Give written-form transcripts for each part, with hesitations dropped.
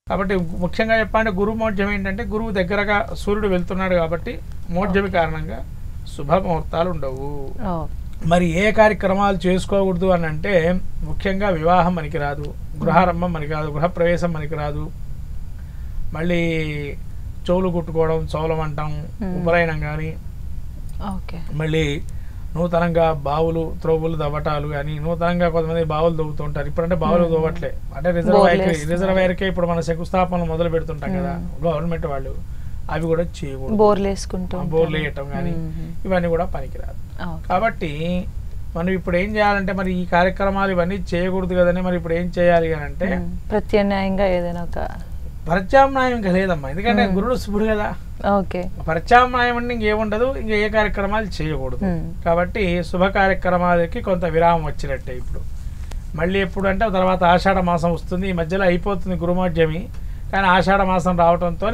కాబట్టి ముఖ్యంగా చెప్పాలంటే గురు మోఢ్యం ఏంటంటే గురువు దగ్గరగా సూర్యుడు వెళ్తున్నాడు కాబట్టి మోఢ్యమి కారణంగా శుభముహూర్తాలు ఉండవు. మరి ఏ కార్యక్రమాలు చేసుకోకూడదు అని అంటే ముఖ్యంగా వివాహం మనకి రాదు, గృహారంభం మనకి రాదు, గృహప్రవేశం మనకి రాదు, మళ్ళీ చెవులు కుట్టుకోవడం, చౌలం అంటాం, ఉపనయనం కానీ, మళ్ళీ నూతనంగా బావులు త్రోవులు దవ్వటాలు కానీ, నూతనంగా కొంతమంది బావులు దవ్వుతుంటారు. ఇప్పుడంటే బావులు దవ్వట్లే, అంటే రిజర్వాయర్కే ఇప్పుడు మన శంకుస్థాపనలు మొదలు పెడుతుంటాం కదా గవర్నమెంట్ వాళ్ళు, అవి కూడా చేయకూడదు. బోర్లు వేయటం కానీ ఇవన్నీ కూడా పనికిరాదు. కాబట్టి మనం ఇప్పుడు ఏం చేయాలంటే మరి ఈ కార్యక్రమాలు ఇవన్నీ చేయకూడదు కదని మరి ఇప్పుడు ఏం చేయాలి అని అంటే ప్రత్యామ్నాయంగా ఏదైనా ఒక ప్రత్యామ్నాయం ఇంకా లేదమ్మా, ఎందుకంటే గురుడు శుభుడు కదా. ప్రత్యామ్నాయం అంటే ఇంకేముండదు, ఇంకా ఏ కార్యక్రమాలు చేయకూడదు. కాబట్టి శుభ కార్యక్రమాలకి కొంత విరామం వచ్చినట్టే. ఇప్పుడు మళ్ళీ ఎప్పుడు అంటే తర్వాత ఆషాఢ మాసం వస్తుంది, ఈ మధ్యలో అయిపోతుంది గురుమోఢ్యమి, కానీ ఆషాఢ మాసం రావడంతో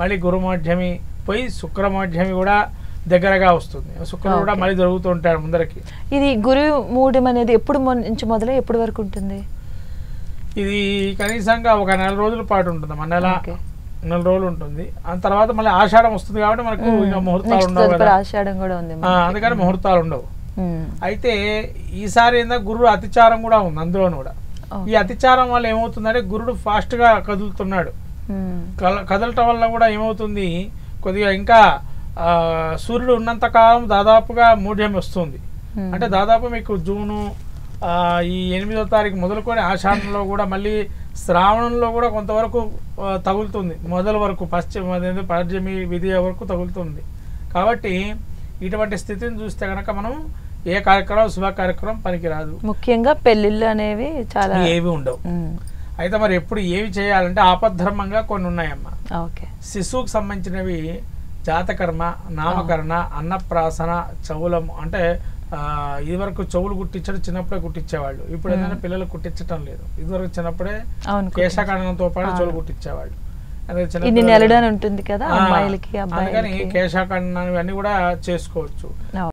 మళ్ళీ గురుమోఢ్యమి పోయి శుక్రమోఢ్యమి కూడా దగ్గరగా వస్తుంది. శుక్రుడు కూడా మళ్ళీ జరుగుతూ ఉంటాడు ముందరికి. ఇది గురు మూఢ్యం అనేది ఎప్పుడు నుంచి మొదలై ఎప్పటి వరకు ఉంటుంది? ఇది కనీసంగా ఒక 4 రోజుల పాటు ఉంటుంది, మన 4 రోజులు ఉంటుంది. ఆ తర్వాత మళ్ళీ ఆషాఢం వస్తుంది కాబట్టి మనకు ముహూర్తాలు ఉండవు కదా, అందుకని ముహూర్తాలు ఉండవు. అయితే ఈసారి ఏందా గురుడు అతిచారం కూడా ఉంది అందులో కూడా. ఈ అతిచారం వల్ల ఏమవుతుందంటే గురుడు ఫాస్ట్ గా కదులుతున్నాడు, కదలటం వల్ల కూడా ఏమవుతుంది కొద్దిగా ఇంకా సూర్యుడు ఉన్నంత కాలం దాదాపుగా మూఢ్యం వస్తుంది. అంటే దాదాపు మీకు జూను ఈ 8వ తారీఖు మొదలుకొని ఆషాఢంలో కూడా మళ్ళీ శ్రావణంలో కూడా కొంతవరకు తగులుతుంది, మొదల వరకు పశ్చిమి విధియ వరకు తగులుతుంది. కాబట్టి ఇటువంటి స్థితిని చూస్తే కనుక మనం ఏ కార్యక్రమం శుభ కార్యక్రమం పనికిరాదు. ముఖ్యంగా పెళ్లిళ్ళు అనేవి చాలా ఏవి ఉండవు. అయితే మరి ఎప్పుడు ఏవి చేయాలంటే ఆపద్ధర్మంగా కొన్ని ఉన్నాయమ్మా. శిశువుకు సంబంధించినవి జాతకర్మ, నామకరణ, అన్నప్రాసన, చౌలం. అంటే ఇదివరకు చెవులు కుట్టించడం చిన్నప్పుడే కుట్టించేవాళ్ళు, ఇప్పుడు ఏదైనా పిల్లలు కుట్టించడం లేదు. ఇదివరకు చిన్నప్పుడే కేశఖండనంతో పాటు చెవులు కుట్టించేవాళ్ళు, అందుకని కేశఖండనం ఇవన్నీ కూడా చేసుకోవచ్చు.